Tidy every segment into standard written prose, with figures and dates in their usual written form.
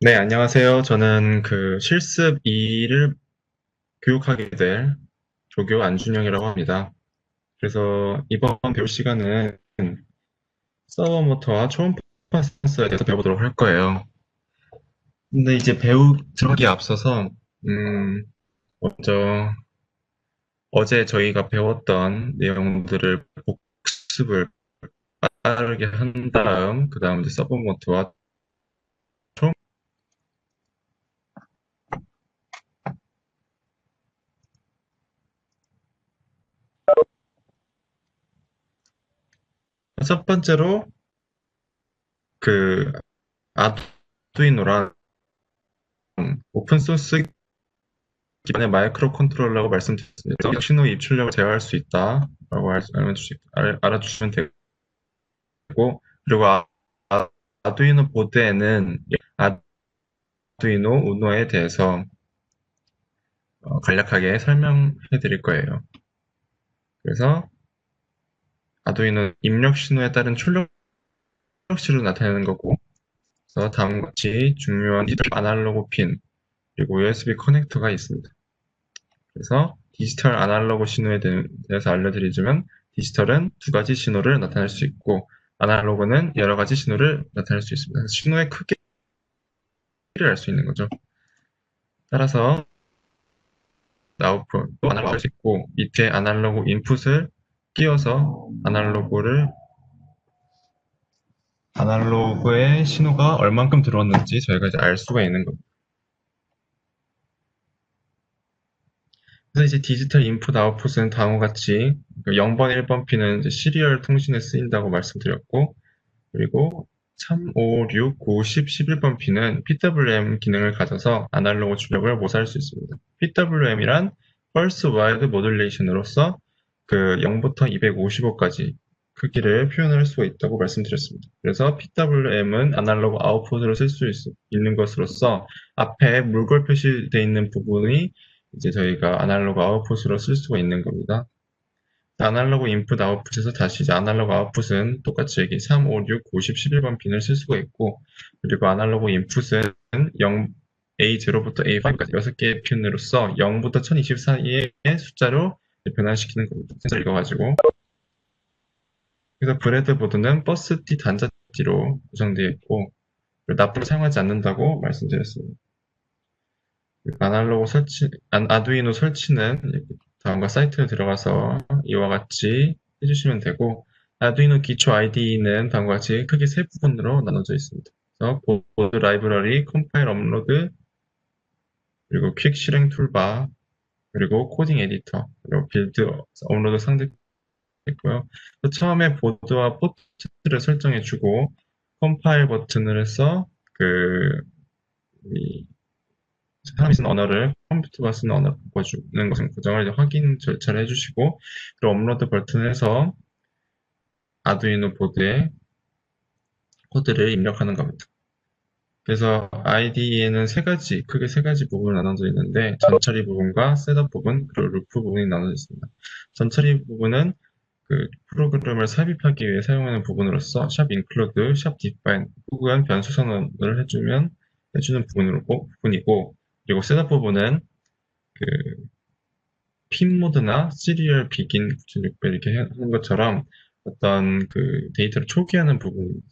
네, 안녕하세요. 저는 실습 2를 교육하게 될 조교 안준영이라고 합니다. 그래서 이번 배울 시간은 서버 모터와 초음파 센서에 대해서 배워보도록 할 거예요. 근데 이제 들어가기에 앞서서, 먼저 어제 저희가 배웠던 내용들을 복습을 빠르게 한 다음, 그 다음 이제 서버 모터와 초음파 첫 번째로 그 아두이노랑 오픈소스 기반의 마이크로 컨트롤러라고 말씀드렸습니다. 신호 입출력을 제어할 수 있다라고 알아주시면 되고, 그리고 아두이노 보드에는 아두이노 우노에 대해서 간략하게 설명해 드릴 거예요. 그래서 아두이노 입력 신호에 따른 출력시로 나타내는 거고, 그래서 다음과 같이 중요한 아날로그 핀, 그리고 USB 커넥터가 있습니다. 그래서 디지털 아날로그 신호에 대해서 알려드리자면, 디지털은 두 가지 신호를 나타낼 수 있고, 아날로그는 여러 가지 신호를 나타낼 수 있습니다. 신호의 크기를 알 수 있는 거죠. 따라서 아웃풋도 아날로그 할 수 있고, 밑에 아날로그 인풋을 끼워서 아날로그의 신호가 얼만큼 들어왔는지 저희가 이제 알 수가 있는 겁니다. 그래서 이제 디지털 인풋 아웃풋은 다음과 같이 0번, 1번 핀은 이제 시리얼 통신에 쓰인다고 말씀드렸고, 그리고 3, 5, 6, 9, 10, 11번 핀은 PWM 기능을 가져서 아날로그 출력을 모사할 수 있습니다. PWM이란 Pulse Wide Modulation으로서 0부터 255까지 크기를 표현할 수 있다고 말씀드렸습니다. 그래서 PWM은 아날로그 아웃풋으로 쓸 수 있는 것으로서 앞에 물걸 표시되어 있는 부분이 이제 저희가 아날로그 아웃풋으로 쓸 수가 있는 겁니다. 아날로그 인풋 아웃풋에서 다시 이제 아날로그 아웃풋은 똑같이 여기 3, 5, 6, 9, 10, 11번 핀을 쓸 수가 있고, 그리고 아날로그 인풋은 0, A0부터 A5까지 6개의 핀으로서 0부터 1024 사이의 숫자로 변환시키는 겁니다. 센서를 읽어가지고. 그래서 브레드보드는 버스티 단자티로 구성되어 있고, 납부를 사용하지 않는다고 말씀드렸습니다. 아두이노 설치는 다음과 사이트에 들어가서 이와 같이 해주시면 되고, 아두이노 기초 IDE는 다음과 같이 크게 세 부분으로 나눠져 있습니다. 그래서 보드 라이브러리, 컴파일 업로드, 그리고 퀵 실행 툴바, 그리고 코딩 에디터, 그리고 빌드 업로드 상대 있고요. 처음에 보드와 포트를 설정해주고, 컴파일 버튼을 해서 이 사람이 쓰는 언어를 컴퓨터가 쓰는 언어로 바꿔주는 것은 고정을 확인 절차를 해주시고, 그리고 업로드 버튼을 해서 아두이노 보드에 코드를 입력하는 겁니다. 그래서 IDE에는 크게 세 가지 부분을 나눠져 있는데, 전처리 부분과 셋업 부분, 그리고 루프 부분이 나눠져 있습니다. 전처리 부분은 프로그램을 삽입하기 위해 사용하는 부분으로서 샵 include, 샵 define 혹은 변수 선언을 해주는 부분이고, 그리고 셋업 부분은 그 핀 모드나 시리얼 비긴 9600 이렇게 하는 것처럼 어떤 데이터를 초기화하는 부분입니다.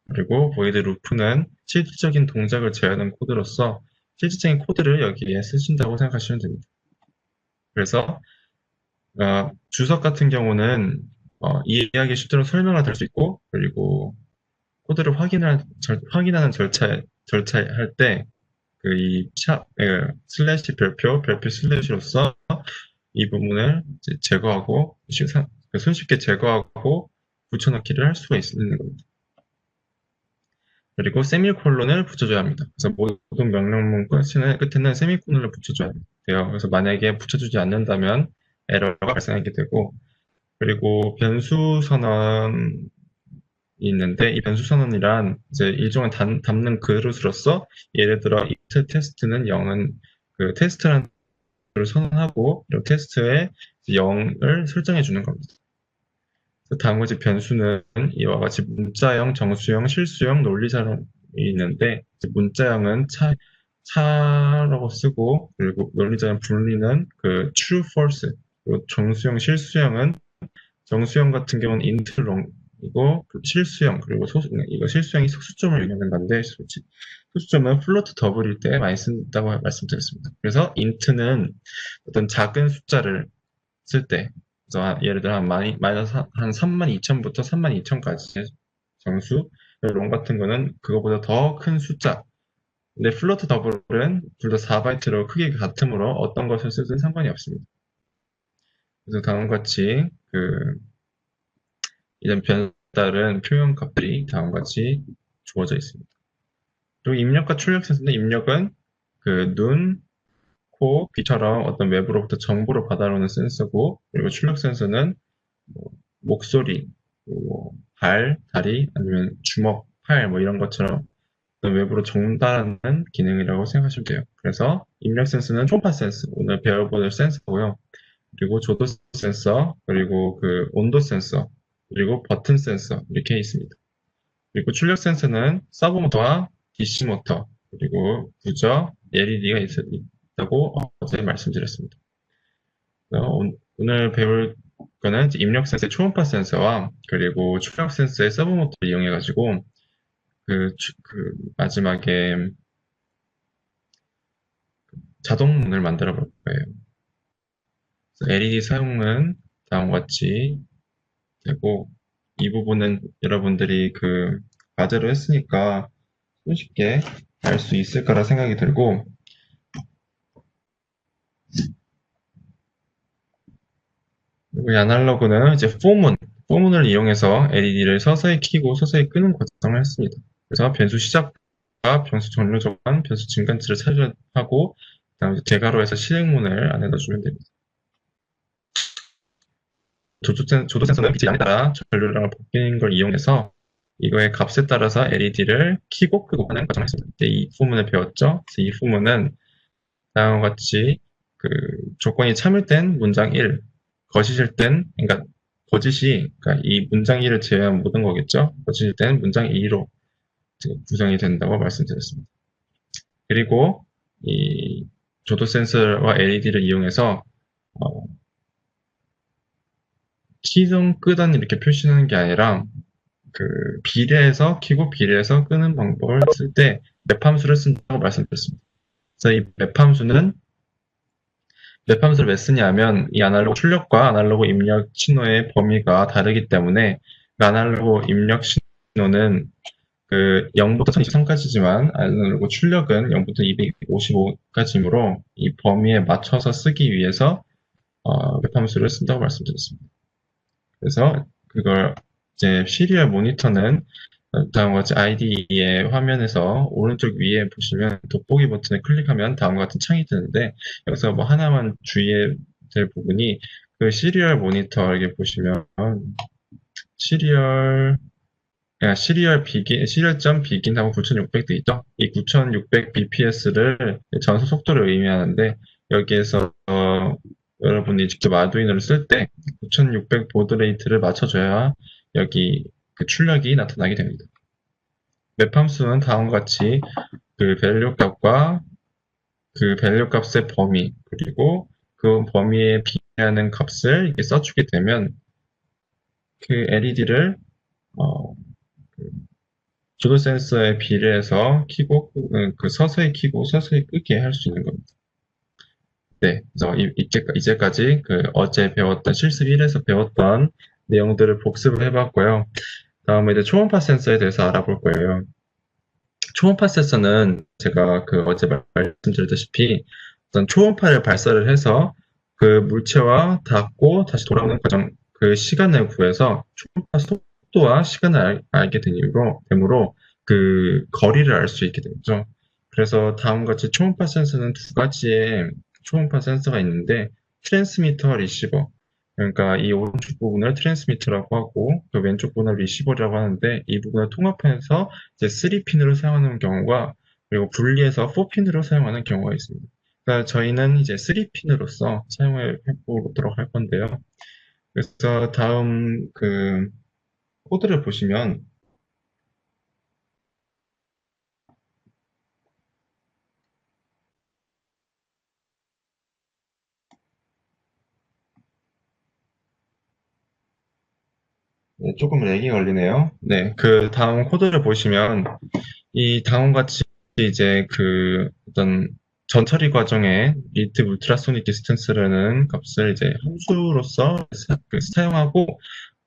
그리고 보이드 루프는 실질적인 동작을 제어하는 코드로서 실질적인 코드를 여기에 쓰신다고 생각하시면 됩니다. 그래서 주석 같은 경우는 이해하기 쉽도록 설명을 들 수 있고, 그리고 코드를 확인하는 절차할 때 슬래시 별표 슬래시로서 이 부분을 제거하고 손쉽게 제거하고 붙여넣기를 할 수가 있는 겁니다. 그리고 세미콜론을 붙여줘야 합니다. 그래서 모든 명령문 끝에는 세미콜론을 붙여줘야 돼요. 그래서 만약에 붙여주지 않는다면 에러가 발생하게 되고, 그리고 변수 선언이 있는데, 이 변수 선언이란 이제 일종의 담는 그릇으로서, 예를 들어 이 테스트는 0은 테스트라는 걸 선언하고, 그리고 테스트에 0을 설정해 주는 겁니다. 다음 가지 변수는 이와 같이 문자형, 정수형, 실수형, 논리사용 있는데 문자형은 차라고 쓰고 그리고 논리적인 분리는 그 true, false 그리고 정수형, 실수형은 정수형 같은 경우는 int long이고 실수형 그리고 이거 실수형이 소수점을 의미하는 건데 소수점은 플로트 더블일 때 많이 쓴다고 말씀드렸습니다. 그래서 int는 어떤 작은 숫자를 쓸 때, 그래서 예를 들어 마이너스 한 32,000부터 32,000까지 정수, 롱 같은 거는 그거보다 더 큰 숫자. 근데 플로트 더블은 둘 다 4바이트로 크기가 같으므로 어떤 것을 쓰든 상관이 없습니다. 그래서 다음과 같이 이런 변다른 표현 값들이 다음과 같이 주어져 있습니다. 그리고 입력과 출력 센서인데 입력은 눈, 코, 귀처럼 어떤 외부로부터 정보를 받아오는 센서고 그리고 출력 센서는 뭐 목소리, 뭐 발, 다리, 아니면 주먹, 팔, 뭐 이런 것처럼 외부로 전달하는 기능이라고 생각하시면 돼요. 그래서 입력 센서는 초음파 센서, 오늘 배워볼 센서고요. 그리고 조도 센서, 그리고 온도 센서, 그리고 버튼 센서 이렇게 있습니다. 그리고 출력 센서는 서버 모터와 DC 모터, 그리고 부저, LED가 있다고 어제 말씀드렸습니다. 오늘 배울 거는 입력 센서의 초음파 센서와 그리고 출력 센서의 서브 모터를 이용해가지고 마지막에 자동문을 만들어 볼 거예요. LED 사용은 다음과 같이 되고 이 부분은 여러분들이 과제로 했으니까 손쉽게 알 수 있을 거라 생각이 들고 그리고 이 아날로그는 이제 포문을 이용해서 LED를 서서히 켜고 서서히 끄는 과정을 했습니다. 그래서 변수 시작과 변수 종료 정한 변수 증간치를 차지하고 그다음에 대괄호 해서 실행문을 안에 넣어주면 됩니다. 조도 센서는 빛의 양에 따라 전류량을 바뀌는 걸 이용해서 이거의 값에 따라서 LED를 켜고 끄고 하는 과정을 했습니다. 이 부분을 배웠죠. 이 부분은 다음과 같이 조건이 참을땐 문장 1, 거짓일 땐, 그러니까 그러니까 이 문장 1을 제외한 모든 거겠죠. 거짓일 땐 문장 2로 구성이 된다고 말씀드렸습니다. 그리고 이 조도 센서와 LED를 이용해서 키든 끄든 이렇게 표시하는 게 아니라 비례해서 켜고 비례해서 끄는 방법을 쓸 때 맵 함수를 쓴다고 말씀드렸습니다. 그래서 이 맵 함수를 왜 쓰냐면 이 아날로그 출력과 아날로그 입력 신호의 범위가 다르기 때문에 아날로그 입력 신호는 0부터 1023까지지만 아날로그 출력은 0부터 255까지이므로 이 범위에 맞춰서 쓰기 위해서 맵 함수를 쓴다고 말씀드렸습니다. 그래서 그걸 이제 시리얼 모니터는 다음과 같이 IDE의 화면에서 오른쪽 위에 보시면 돋보기 버튼을 클릭하면 다음과 같은 창이 뜨는데 여기서 뭐 하나만 주의해야 될 부분이 시리얼 모니터 이렇게 보시면 시리얼.begin 하고 9600 돼 있죠? 이 9600 bps를 전송 속도를 의미하는데 여기에서 여러분이 직접 아두이노를 쓸 때 9600 보드 레이트를 맞춰줘야 여기 출력이 나타나게 됩니다. 맵 함수는 다음과 같이 밸류 값과 밸류 값의 범위 그리고 그 범위에 비례하는 값을 이렇게 써주게 되면 LED를 주도 센서에 비례해서 켜고 서서히 켜고 서서히 끄게 할 수 있는 겁니다. 네, 그래서 이제까지 어제 배웠던 실습 1에서 배웠던 내용들을 복습을 해봤고요. 다음에 이제 초음파 센서에 대해서 알아볼 거예요. 초음파 센서는 제가 어제 말씀드렸다시피 어떤 초음파를 발사를 해서 물체와 닿고 다시 돌아오는 과정, 시간을 구해서 초음파 속도와 시간을 알게 되므로 거리를 알 수 있게 되죠. 그래서 다음과 같이 초음파 센서는 두 가지의 초음파 센서가 있는데 트랜스미터, 리시버. 그러니까 이 오른쪽 부분을 트랜스미터라고 하고 왼쪽 부분을 리시버라고 하는데 이 부분을 통합해서 이제 3핀으로 사용하는 경우가 그리고 분리해서 4핀으로 사용하는 경우가 있습니다. 그러니까 저희는 이제 3핀으로서 사용해 보도록 할 건데요. 그래서 다음 코드를 보시면 네, 조금 렉이 걸리네요. 네, 그 다음 코드를 보시면 이 다음과 같이 이제 그 어떤 전처리 과정에 리트 울트라소닉 디스턴스라는 값을 이제 함수로서 사용하고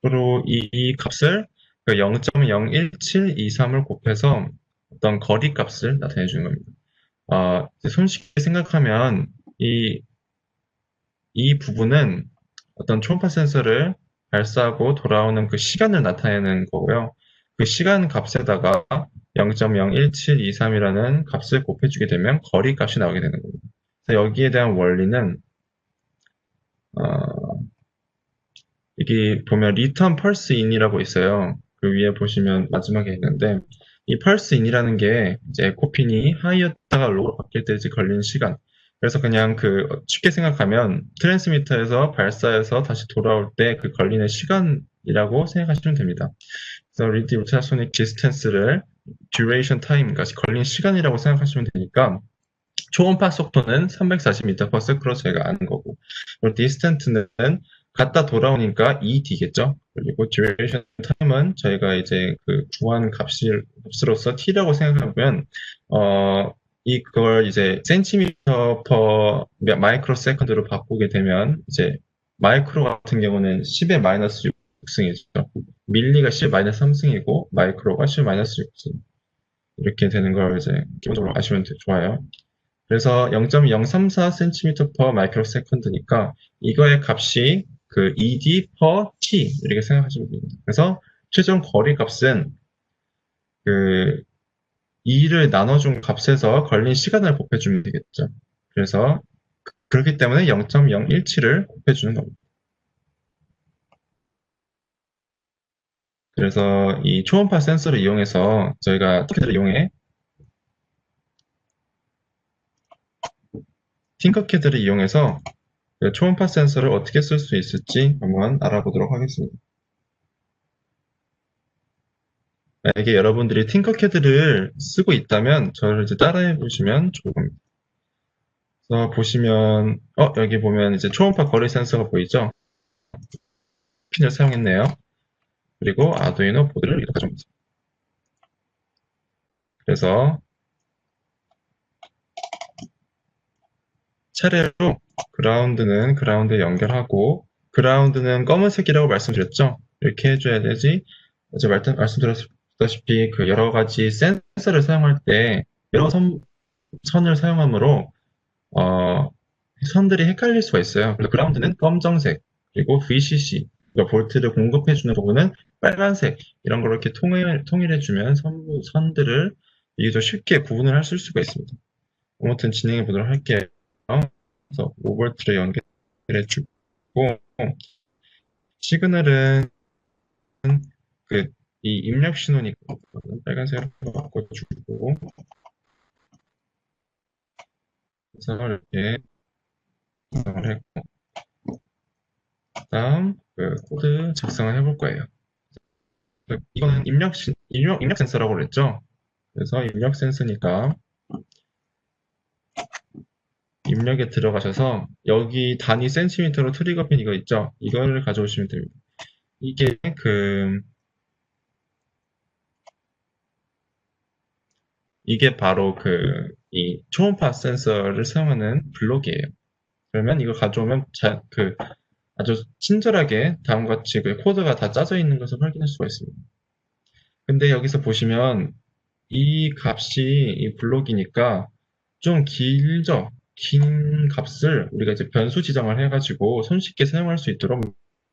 그리고 이 값을 그 0.01723을 곱해서 어떤 거리 값을 나타내 주는 겁니다. 손쉽게 생각하면 이, 이 부분은 어떤 초음파 센서를 발사하고 돌아오는 그 시간을 나타내는 거고요. 그 시간 값에다가 0.01723이라는 값을 곱해주게 되면 거리 값이 나오게 되는 겁니다. 그래서 여기에 대한 원리는 어, 여기 보면 return pulse in이라고 있어요. 그 위에 보시면 마지막에 있는데 이 pulse in이라는 게 이제 에코핀이 하이였다가 로우로 바뀔 때까지 걸리는 시간. 그래서 그냥 그 쉽게 생각하면 트랜스미터에서 발사해서 다시 돌아올 때 그 걸리는 시간이라고 생각하시면 됩니다. 그래서 리드 울트라소닉 디스턴스를 duration time, 그러니까 걸린 시간이라고 생각하시면 되니까 초음파 속도는 340m/s로 저희가 아는 거고, 그리고 디스턴트는 갔다 돌아오니까 ED겠죠. 그리고 duration time은 저희가 이제 그 구한 값으로서 t라고 생각하면, 이걸 이제 센티미터 퍼 마이크로 세컨드로 바꾸게 되면, 이제 마이크로 같은 경우는 10의 마이너스 6승이죠. 밀리가 10의 마이너스 3승이고, 마이크로가 10의 마이너스 6승. 이렇게 되는 걸 이제 기본적으로 아시면 좋아요. 그래서 0.034cm per microsecond니까 이거의 값이 그 ED per T 이렇게 생각하시면 됩니다. 그래서 최종 거리 값은 그 2를 나눠준 값에서 걸린 시간을 곱해주면 되겠죠. 그래서 그렇기 때문에 0.017을 곱해주는 겁니다. 그래서 이 초음파 센서를 이용해서 저희가 팅커캐드를 이용해 팅커캐드를 이용해서 초음파 센서를 어떻게 쓸 수 있을지 한번 알아보도록 하겠습니다. 만약에 여러분들이 팅커캐드를 쓰고 있다면 저를 이제 따라해 보시면 좋을 겁니다. 그래서 보시면 여기 보면 이제 초음파 거리 센서가 보이죠? 핀을 사용했네요. 그리고 아두이노 보드를 이렇게 가져옵니다. 그래서 차례로 그라운드는 그라운드에 연결하고 그라운드는 검은색이라고 말씀드렸죠? 이렇게 해줘야 되지. 어제 말씀드렸다시피 그 여러 가지 센서를 사용할 때 여러 선을 사용하므로 선들이 헷갈릴 수가 있어요. 그래서 그라운드는 검정색, 그리고 VCC, 그러니까 볼트를 공급해주는 부분은 빨간색, 이런 걸로 이렇게 통일해주면 선들을 이게 쉽게 구분을 하실 수가 있습니다. 아무튼 진행해 보도록 할게요. 그래서 5볼트를 연결해주고, 시그널은 이 입력 신호니까 빨간색으로 바꿔주고, 그래서 이렇게 작성을 했고, 다음 그 코드 작성을 해볼 거예요. 이거는 입력 센서라고 그랬죠? 그래서 입력 센서니까 입력에 들어가셔서 여기 단위 센티미터로 트리거 핀 이거 있죠? 이거를 가져오시면 됩니다. 이게 이게 바로 이 초음파 센서를 사용하는 블록이에요. 그러면 이거 가져오면 아주 친절하게 다음과 같이 그 코드가 다 짜져 있는 것을 확인할 수가 있습니다. 근데 여기서 보시면 이 값이 이 블록이니까 좀 길죠? 긴 값을 우리가 이제 변수 지정을 해가지고 손쉽게 사용할 수 있도록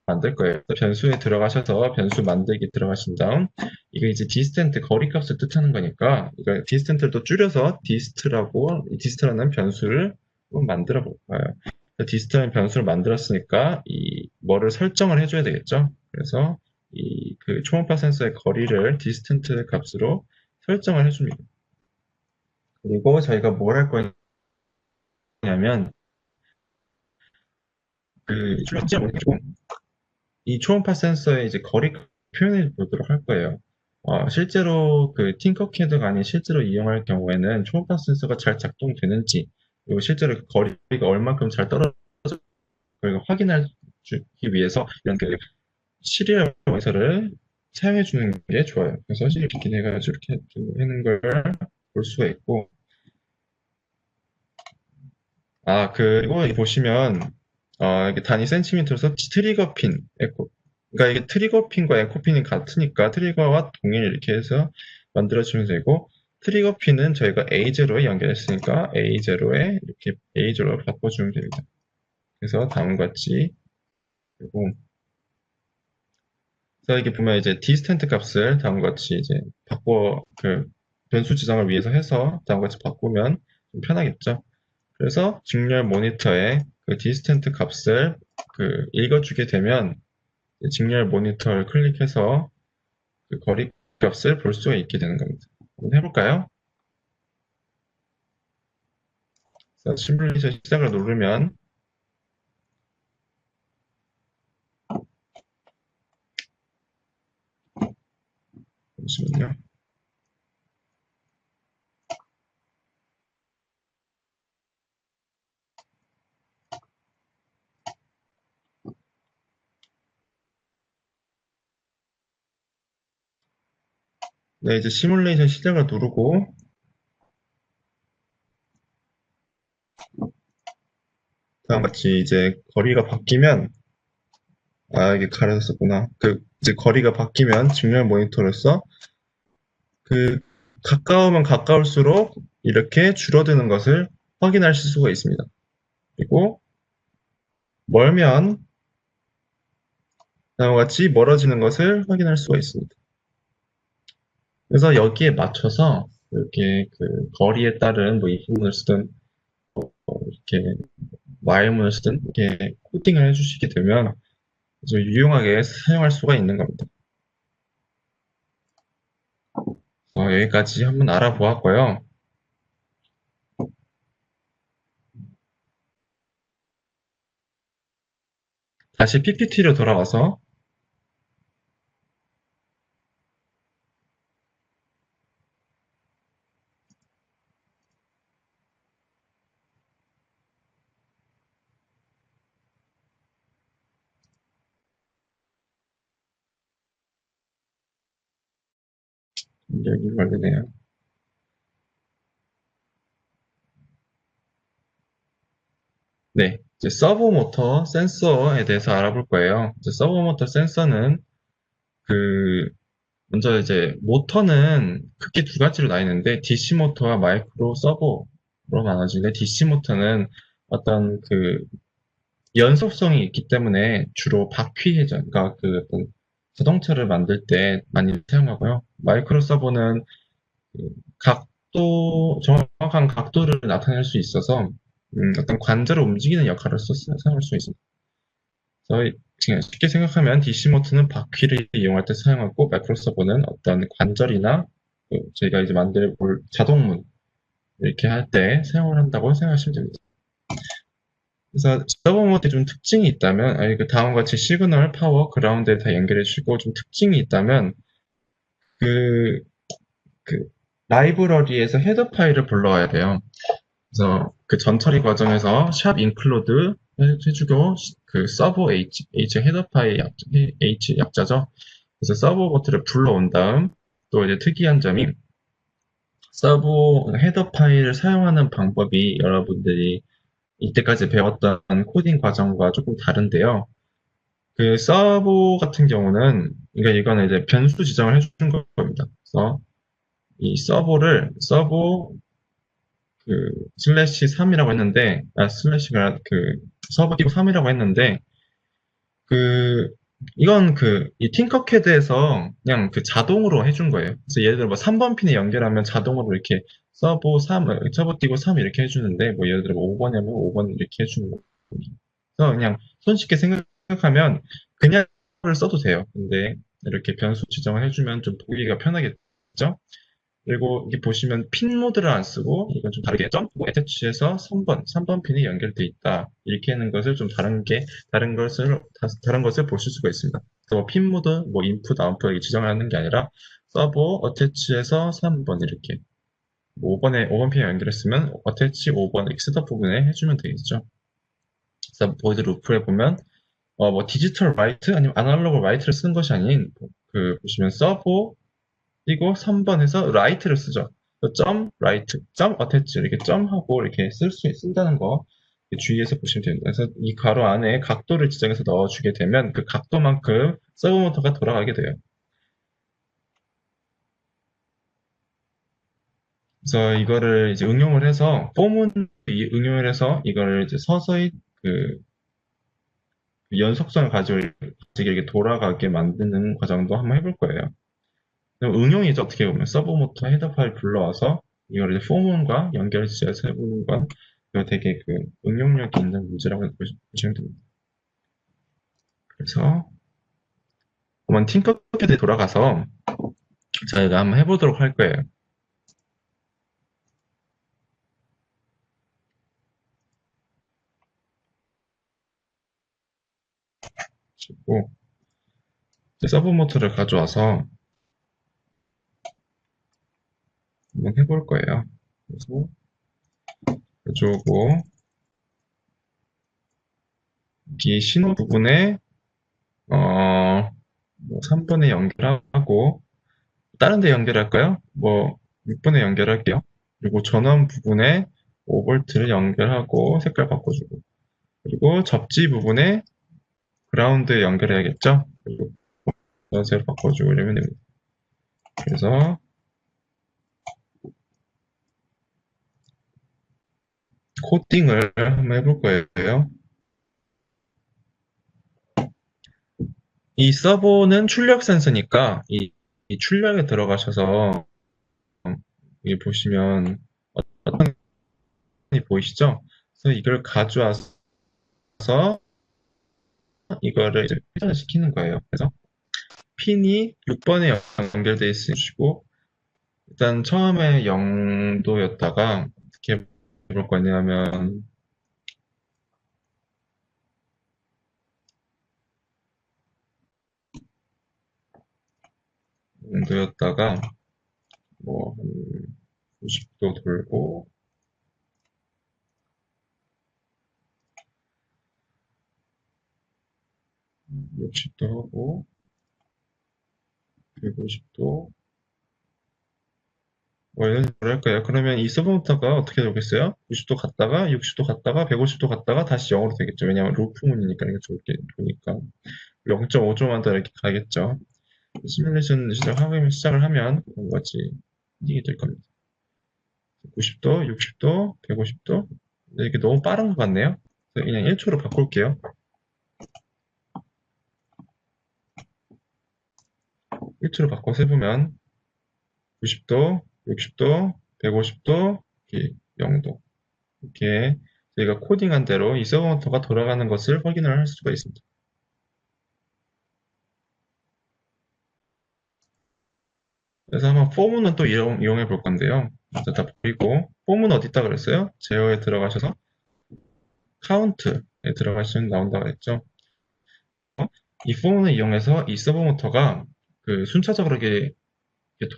만들 거예요. 변수에 들어가셔서 변수 만들기 들어가신 다음 이거 이제 디스턴트 거리 값을 뜻하는 거니까 이거 디스턴트를 또 줄여서 디스트라는 변수를 만들어 볼까요? 디스트라는 변수를 만들었으니까 이 뭐를 설정을 해줘야 되겠죠? 그래서 그 초음파 센서의 거리를 디스턴트 값으로 설정을 해줍니다. 그리고 저희가 뭘 할 거냐면 이 초음파 센서의 이제 거리 표현해 보도록 할 거예요. 실제로 그 팅커캐드가 아닌 실제로 이용할 경우에는 초음파 센서가 잘 작동되는지 그리고 실제로 그 거리가 얼만큼 잘 떨어져 확인하기 위해서 이런 시리얼 모니터를 사용해 주는 게 좋아요. 그래서 시리얼 기기해가지고 이렇게 하는 걸 볼 수가 있고, 그리고 여기 보시면, 이게 단위 센티미터에서 트리거 핀, 그러니까 이게 트리거 핀과 에코 핀이 같으니까 트리거와 동일 이렇게 해서 만들어주면 되고, 트리거 핀은 저희가 A0에 연결했으니까 A0에 이렇게 A0로 바꿔주면 됩니다. 그래서 다음과 같이, 그리고, 그래서 이렇게 보면 이제 디스텐트 값을 다음과 같이 이제 변수 지정을 위해서 해서 다음과 같이 바꾸면 좀 편하겠죠. 그래서 직렬 모니터에 그 디스텐트 값을 읽어주게 되면 직렬 모니터를 클릭해서 그 거리 값을 볼 수가 있게 되는 겁니다. 한번 해볼까요? 그래서 시뮬레이션 시작을 누르면 잠시만요. 네, 이제 시뮬레이션 시작을 누르고 다음과 같이 이제 거리가 바뀌면 이게 가려졌었구나. 이제 거리가 바뀌면 직렬 모니터로서 가까우면 가까울수록 이렇게 줄어드는 것을 확인하실 수가 있습니다. 그리고 멀면 다음과 같이 멀어지는 것을 확인할 수가 있습니다. 그래서 여기에 맞춰서 이렇게 거리에 따른 뭐 if문을 쓰든 이렇게 while문을 쓰든 이렇게 코딩을 해주시게 되면 아주 유용하게 사용할 수가 있는 겁니다. 여기까지 한번 알아보았고요. 다시 PPT로 돌아와서 여기 걸리네요. 네, 이제 서버 모터 센서에 대해서 알아볼 거예요. 이제 서버 모터 센서는 먼저 이제 모터는 크게 두 가지로 나뉘는데 DC 모터와 마이크로 서버로 나눠지는데 DC 모터는 어떤 연속성이 있기 때문에 주로 바퀴 회전, 그러니까 어떤 자동차를 만들 때 많이 사용하고요. 마이크로 서버는 정확한 각도를 나타낼 수 있어서 어떤 관절을 움직이는 역할을 사용할 수 있습니다. 그래서 그냥 쉽게 생각하면 DC 모터는 바퀴를 이용할 때 사용하고 마이크로 서버는 어떤 관절이나 저희가 이제 만들 볼 자동문 이렇게 할 때 사용을 한다고 생각하시면 됩니다. 그래서 서버 모드에 좀 특징이 있다면, 다음과 같이 시그널, 파워, 그라운드에 다 연결해 주고 좀 특징이 있다면 그, 그 라이브러리에서 헤더 파일을 불러와야 돼요. 그래서 그 전처리 과정에서 샵 인클루드 해주고 서버 H 헤더 파일 H 약자죠. 그래서 서버 버튼을 불러온 다음 또 이제 특이한 점이 서버 헤더 파일을 사용하는 방법이 여러분들이 이때까지 배웠던 코딩 과정과 조금 다른데요. 서버 같은 경우는 그러니까 이거는 이제 변수 지정을 해주는 겁니다. 그래서 이 서버 슬래시 3이라고 했는데, 슬래시가 서버 띄고 3이라고 했는데, 그, 이건 이 팅커캐드에서 그냥 자동으로 해준 거예요. 그래서 예를 들어 뭐 3번 핀에 연결하면 자동으로 이렇게 서버 띄고 3 이렇게 해주는데, 뭐 예를 들어 뭐 5번이면 5번 이렇게 해주는 거. 그래서 그냥 손쉽게 생각하면 그냥 써도 돼요. 근데 이렇게 변수 지정을 해주면 좀 보기가 편하겠죠? 그리고 여기 보시면 핀 모드를 안 쓰고 이건 좀 다르게 점프 애터치해서 3번 핀이 연결돼 있다. 이렇게 하는 것을 좀 다른 것을 보실 수가 있습니다. 그래서 핀 모드, 뭐 인풋, 아웃풋 지정을 하는 게 아니라 서버 어태치해서 3번 이렇게 5번 핀에 연결했으면 어태치 5번 엑스더 부분에 해주면 되겠죠. 그래서 보이드 루프에 보면 뭐 디지털 라이트 아니면 아날로그 라이트를 쓰는 것이 아닌 그 보시면 서브 그리고 3번 해서 라이트를 쓰죠. 점 라이트, 점 어태치 이렇게 점하고 이렇게 쓴다는 거 주의해서 보시면 됩니다. 그래서 이 괄호 안에 각도를 지정해서 넣어주게 되면 그 각도만큼 서브 모터가 돌아가게 돼요. 그래서 이거를 이제 응용을 해서 폼은 응용을 해서 이거를 이제 서서히 그 연속성을 가지고 이렇게 돌아가게 만드는 과정도 한번 해볼 거예요. 응용이죠. 어떻게 보면 서브모터 헤더 파일 불러와서 이걸 이제 포문과 연결지어서 해보는 건 이거 되게 그 응용력이 있는 문제라고 보시면 됩니다. 그래서 한번 팅커패드에 돌아가서 저희가 한번 해보도록 할 거예요. 그리고 서브모터를 가져와서 한번 해볼 거예요. 그래서 가져오고 이 신호 부분에 뭐 3번에 연결하고 다른 데 연결할까요? 뭐 6번에 연결할게요. 그리고 전원 부분에 5V를 연결하고 색깔 바꿔주고 그리고 접지 부분에 그라운드에 연결해야겠죠? 그리고 전세로 바꿔주고 이러면 됩니다. 그래서 코딩을 한번 해볼 거예요. 이 서버는 출력 센서니까 이 출력에 들어가셔서 여기 보시면 어떤 게 보이시죠? 그래서 이걸 가져와서 이거를 이제 회전을 시키는 거예요. 그래서 핀이 6번에 연결되어 있으시고 일단 처음에 0도였다가 어떻게 볼 거냐면 0도였다가 뭐 90도 돌고 60도 하고 150도 뭐 이런 식으로 할까요? 그러면 이 서브모터가 어떻게 되겠어요? 90도 갔다가 60도 갔다가 150도 갔다가 다시 0으로 되겠죠. 왜냐하면 루프문이니까 이게 좋게 보니까 0.5초만 더 이렇게 가겠죠. 시뮬레이션 시작을 하면 그런 거지 이게 될 겁니다. 90도, 60도, 150도 이게 너무 빠른 것 같네요. 그래서 그냥 1초로 바꿀게요. 1초로 바꿔서 해보면 90도, 60도, 150도, 0도 이렇게 저희가 코딩한 대로 이 서버모터가 돌아가는 것을 확인을 할 수가 있습니다. 그래서 한번 폼은 또 이용해 볼 건데요. 먼저 다 보이고 폼은 어디 있다 그랬어요? 제어에 들어가셔서 카운트에 들어가시면 나온다고 했죠. 이 폼을 이용해서 이 서버모터가 그 순차적으로 이렇게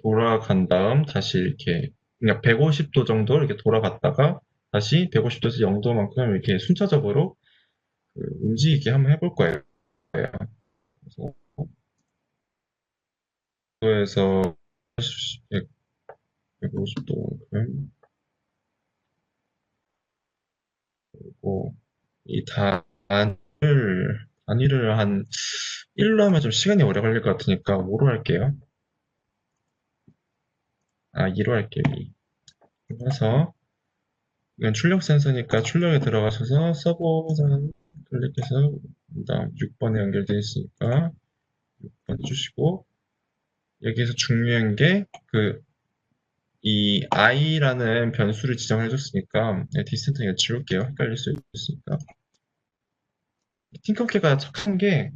돌아간 다음 다시 이렇게 그냥 150도 정도 이렇게 돌아갔다가 다시 150도에서 0도만큼 이렇게 순차적으로 그 움직이게 한번 해볼 거예요. 그래서 0도에서 150도만큼 그리고 이 단위를 한 1로 하면 좀 시간이 오래 걸릴 것 같으니까 5로 할게요. 2로 할게요. 2. 그래서 이건 출력 센서니까 출력에 들어가셔서 서버 버전 클릭해서 그다음 6번에 연결되어 있으니까 6번 해주시고 여기에서 중요한 게 이 i라는 변수를 지정해 줬으니까 디스턴트 그냥 지울게요. 헷갈릴 수 있으니까. 팅커캐가 착한 게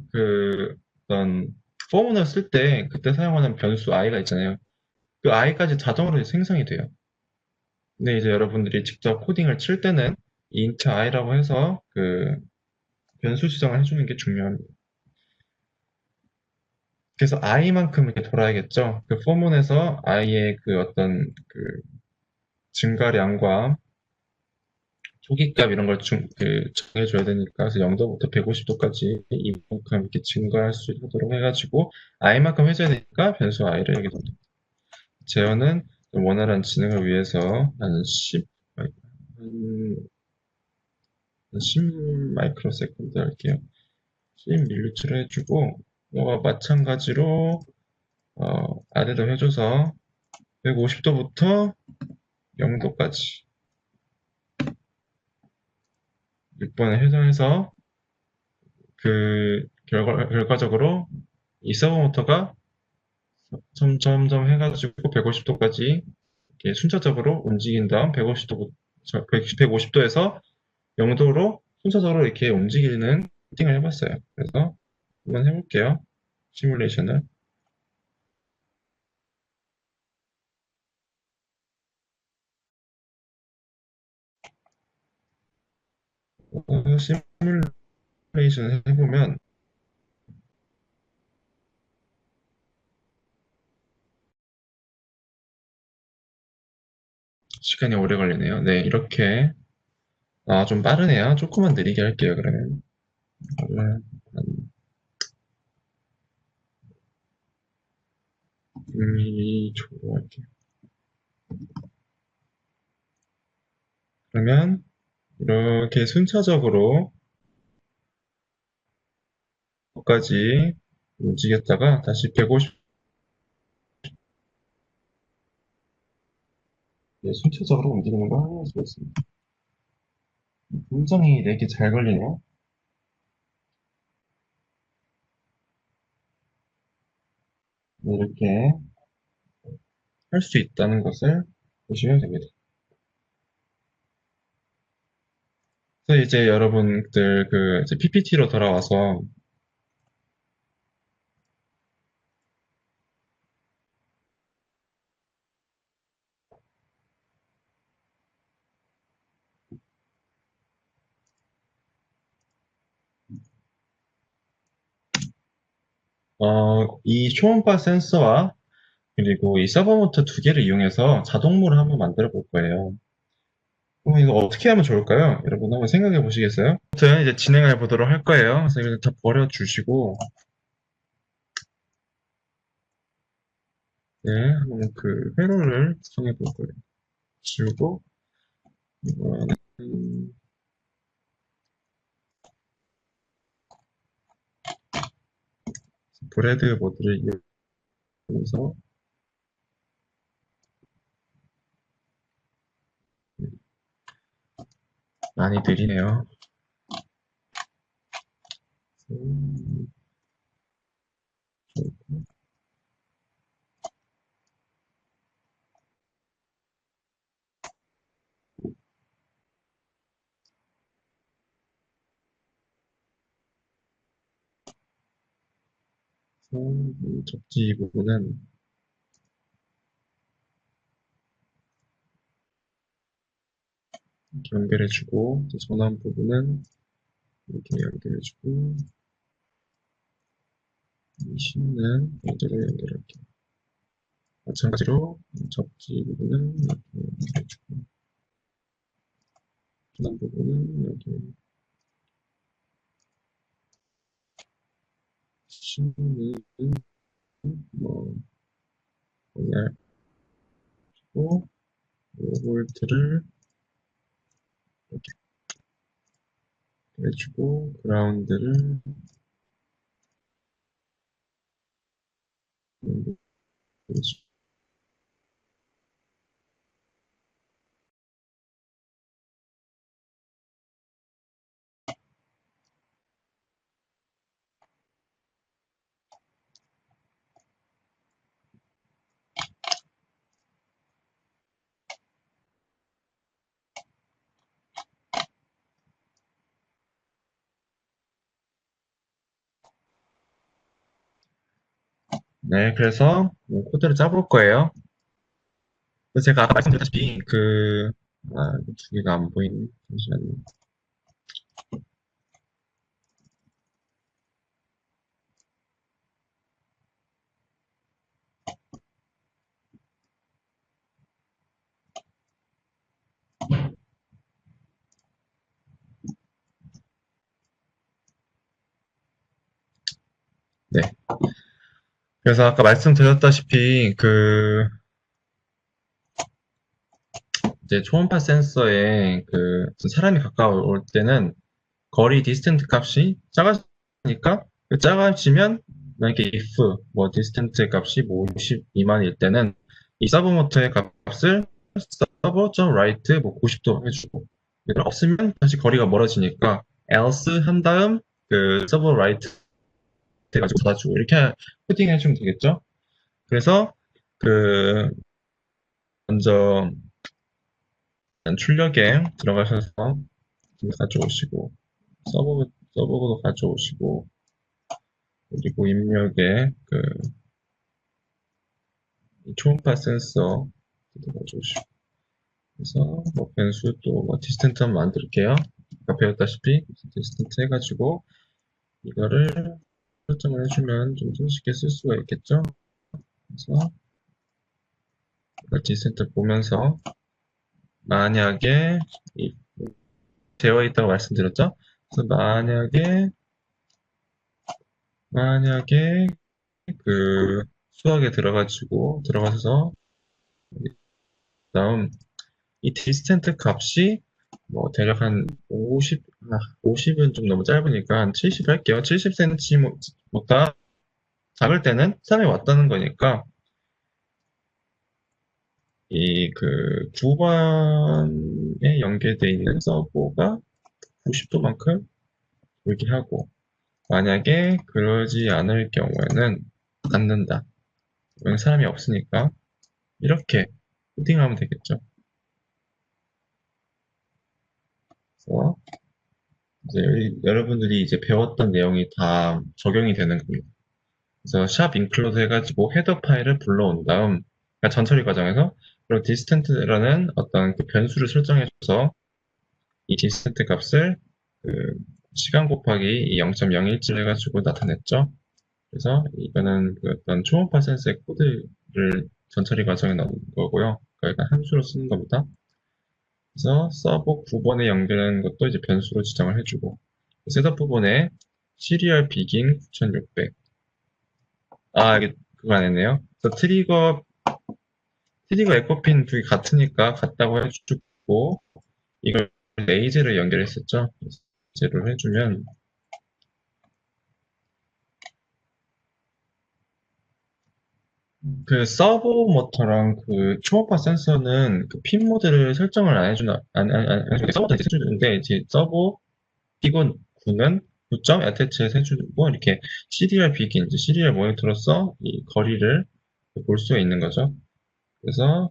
어떤 포문을 쓸 때 그때 사용하는 변수 i가 있잖아요. 그 i까지 자동으로 생성이 돼요. 근데 이제 여러분들이 직접 코딩을 칠 때는 int i라고 해서 그 변수 지정을 해주는 게 중요합니다. 그래서 i만큼 이렇게 돌아야겠죠. 그 포문에서 i의 그 어떤 그 증가량과 초기값 이런 걸 정해줘야 되니까, 그래서 0도부터 150도까지 이만큼 이렇게 증가할 수 있도록 해가지고, i만큼 해줘야 되니까 변수 i를 여기다. 제어는 원활한 진행을 위해서 한 10 마이크로 세컨드 할게요. 10밀리츠로 해주고, 이거와 마찬가지로, 아래로 해줘서 150도부터 0도까지 6번에 해당해서 결과적으로 이 서버 모터가 점점 해가지고 150도까지 이렇게 순차적으로 움직인 다음 150도에서 0도로 순차적으로 이렇게 움직이는 세팅을 해봤어요. 그래서 한번 해볼게요. 시뮬레이션을. 시뮬레이션을 해보면 시간이 오래 걸리네요. 네, 이렇게 좀 빠르네요. 조금만 느리게 할게요. 그러면 한 1mm초로 할게요. 그러면 이렇게 순차적으로 까지 움직였다가 다시 150 순차적으로 움직이는 걸 확인할 수가 있습니다. 굉장히 내게 잘 걸리네요. 이렇게 할 수 있다는 것을 보시면 됩니다. 그래서 이제 여러분들 이제 PPT로 돌아와서 이 초음파 센서와 그리고 이 서버 모터 두 개를 이용해서 자동물을 한번 만들어 볼 거예요. 그럼 이거 어떻게 하면 좋을까요? 여러분 한번 생각해 보시겠어요? 아무튼 이제 진행해 보도록 할 거예요. 그래서 이거 다 버려주시고, 네, 한번 회로를 구성해 볼 거예요. 지우고, 이거는 브레드 모드를 이용해서 많이 느리네요. 접지 부분은 이렇게 연결해주고, 전원 부분은 이렇게 연결해주고, 이 신는 이대로 연결할게요. 마찬가지로 접지 부분은 이렇게 연결해주고, 전원 부분은 여기 신는 뭐 분할하고 5볼트를 이렇게 해주고 그라운드를 해주고. 네, 그래서 코드를 짜볼 거예요. 그래서 제가 아까 말씀드렸다시피 두 개가 안 보이네. 잠시만요. 네. 그래서 아까 말씀드렸다시피 이제 초음파 센서에 사람이 가까울 때는 거리 디스턴트 값이 작아지니까 작아지면 만약에 if 뭐 디스턴트 값이 뭐 50 미만일 때는 이 서브 모터의 값을 서버.write 뭐 90도 해주고 없으면 다시 거리가 멀어지니까 else 한 다음 서버 write 해가지고 닫아주고 이렇게 코딩 해주면 되겠죠. 그래서 그 먼저 출력에 들어가셔서 가져오시고 서버도 가져오시고 그리고 입력에 초음파 센서 가져오시고 그래서 뭐 변수 또뭐 디스턴트 한번 만들게요. 아까 배웠다시피 디스턴트 해가지고 이거를 설정을 해주면 좀 손쉽게 쓸 수가 있겠죠. 그래서 디스턴트 보면서 만약에 되어 있다고 말씀드렸죠. 그래서 만약에 수학에 들어가셔서 다음 이 디스턴트 값이 뭐 대략 한 50은 좀 너무 짧으니까 한 70 할게요. 70cm보다 작을 때는 산에 왔다는 거니까 이 9번에 연계되어 있는 서버가 90도만큼 돌게 하고 만약에 그러지 않을 경우에는 닫는다. 왜냐면 사람이 없으니까 이렇게 코딩하면 되겠죠. 그래서 이제 여러분들이 이제 배웠던 내용이 다 적용이 되는 겁니다. 그래서 샵 include 해가지고 헤더 파일을 불러온 다음 그러니까 전처리 과정에서 그리고 distant라는 어떤 변수를 설정해줘서 이 distant 값을 그 시간 곱하기 이 0.017 해가지고 나타냈죠. 그래서 이거는 어떤 초음파 센서의 코드를 전처리 과정에 넣은 거고요. 그러니까 함수로 쓰는 겁니다. 그래서 서버 9번에 연결하는 것도 이제 변수로 지정을 해주고 셋업 부분에 시리얼 비긴 9600 이게 그거 안 했네요. 그래서 트리거 에코핀 두 개 같으니까 같다고 해주고 이걸 레이즈를 연결했었죠. 레이즈를 해주면 서버 모터랑 초음파 센서는 핀 모드를 설정을 안 해주나 서버도 이제 해주는데 이제 서버 피곤 9는 9점 attach해서 해주고 이렇게 CDR 비긴 이제 CDR 모니터로서 이 거리를 볼 수가 있는 거죠. 그래서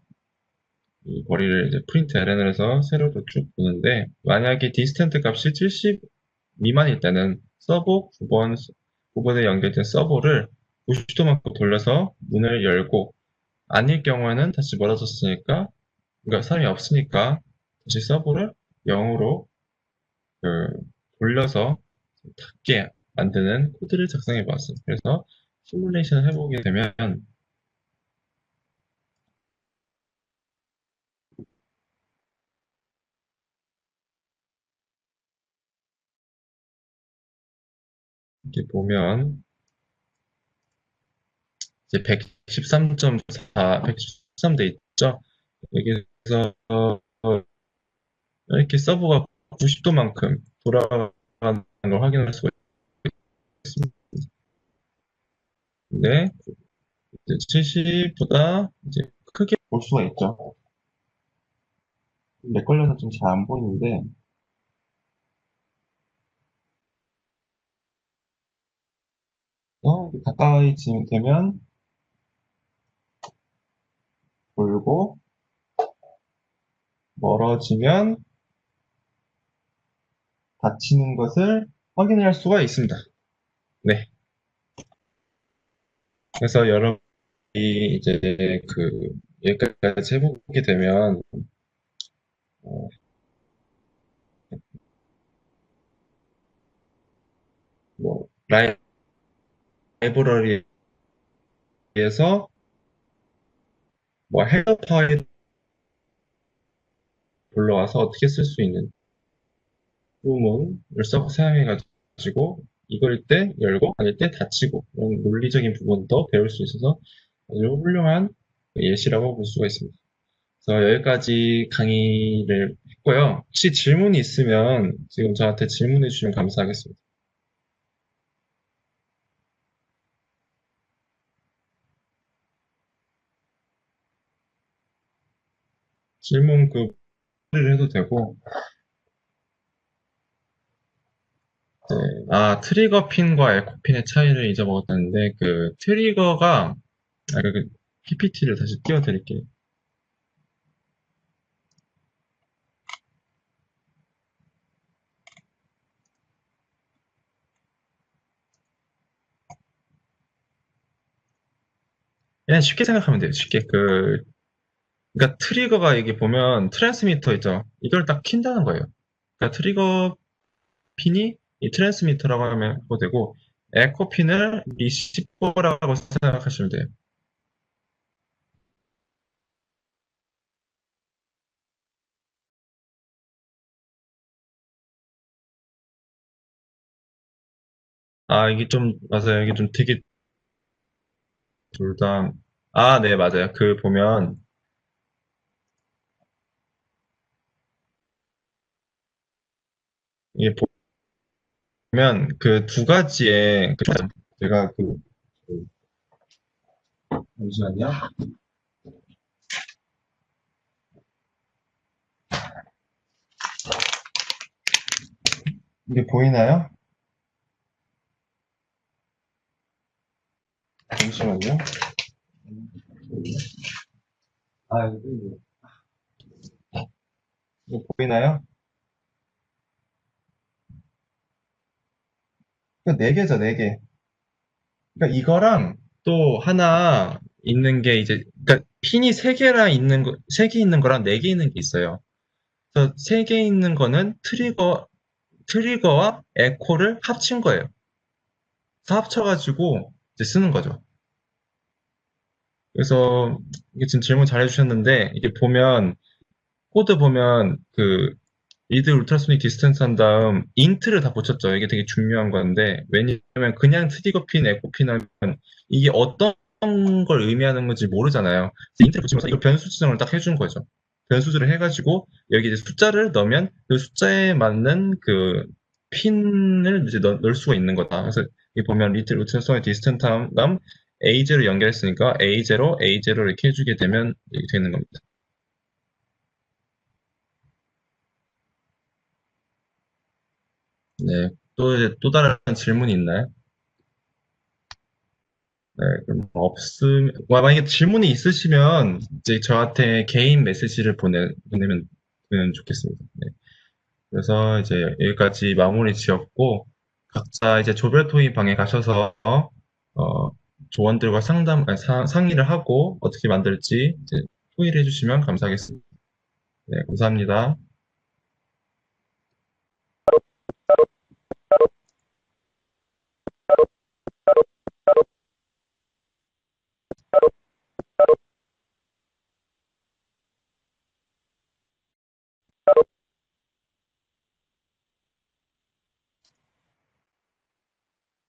이 거리를 이제 프린트 ln을 해서 세로로 쭉 보는데 만약에 디스턴트 값이 70 미만일 때는 서버 9번에 연결된 서버를 90도만큼 돌려서 문을 열고 아닐 경우에는 다시 멀어졌으니까 그러니까 사람이 없으니까 다시 서버를 0으로 돌려서 닫게 만드는 코드를 작성해 보았어요. 그래서 시뮬레이션을 해보게 되면 이렇게 보면 이제 113.4, 113 돼 있죠. 여기서 이렇게 서버가 90도만큼 돌아가는 걸 확인할 수가 있습니다. 근데 70보다 이제 크게 볼 수가 있죠. 렉 걸려서 좀 잘 안 보이는데 가까이 되면 돌고 멀어지면 닫히는 것을 확인할 수가 있습니다. 네. 그래서 여러분이 이제 여기까지 해보게 되면 어, 뭐 라이브러리에서 뭐 헬로 파일 불러와서 어떻게 쓸 수 있는 부분을 사용해가지고 이걸 때 열고 아닐 때 닫히고 이런 논리적인 부분도 배울 수 있어서 아주 훌륭한 예시라고 볼 수가 있습니다. 그래서 여기까지 강의를 했고요. 혹시 질문이 있으면 지금 저한테 질문해 주시면 감사하겠습니다. 질문 를 해도 되고, 트리거 핀과 에코 핀의 차이를 잊어먹었다는데, 그 트리거가, PPT를 다시 띄워드릴게요. 그냥 쉽게 생각하면 돼요. 쉽게 그러니까 트리거가 이게 보면 트랜스미터 있죠. 이걸 딱 킨다는 거예요. 그러니까 트리거 핀이 이 트랜스미터라고 하면 되고, 에코 핀을 리시버라고 생각하시면 돼요. 이게 좀, 맞아요. 이게 좀 되게 둘 다, 네, 맞아요. 보면, 이게 보면 그 두 가지의, 제가 잠시만요. 이게 보이나요? 잠시만요. 이거 보이나요? 네 개죠, 네 개. 그러니까 이거랑 또 하나 있는 게 이제, 그러니까 핀이 세 개랑 있는 거, 세 개 있는 거랑 네 개 있는 게 있어요. 그래서 세 개 있는 거는 트리거와 에코를 합친 거예요. 그래서 합쳐가지고 이제 쓰는 거죠. 그래서 이게 지금 질문 잘 해주셨는데, 이게 보면, 코드 보면 리드 울트라소닉 디스턴스 한 다음 인트를 다 붙였죠. 이게 되게 중요한 건데, 왜냐면 그냥 트리거 핀, 에코 핀 하면 이게 어떤 걸 의미하는 건지 모르잖아요. 그래서 인트를 붙이면서 이거 변수 지정을 딱 해준 거죠. 변수들을 해가지고 여기 이제 숫자를 넣으면 그 숫자에 맞는 그 핀을 이제 넣을 수가 있는 거다. 그래서 여기 보면 리드 울트라소닉 디스턴스 한 다음 A0 연결했으니까 A0, A0 이렇게 해주게 되면 이렇게 되는 겁니다. 네. 또 다른 질문이 있나요? 네, 그럼 만약에 질문이 있으시면 이제 저한테 개인 메시지를 보내면 좋겠습니다. 네. 그래서 이제 여기까지 마무리 지었고, 각자 이제 조별 토의 방에 가셔서, 조원들과 상의를 하고 어떻게 만들지 이제 토의를 해주시면 감사하겠습니다. 네, 감사합니다.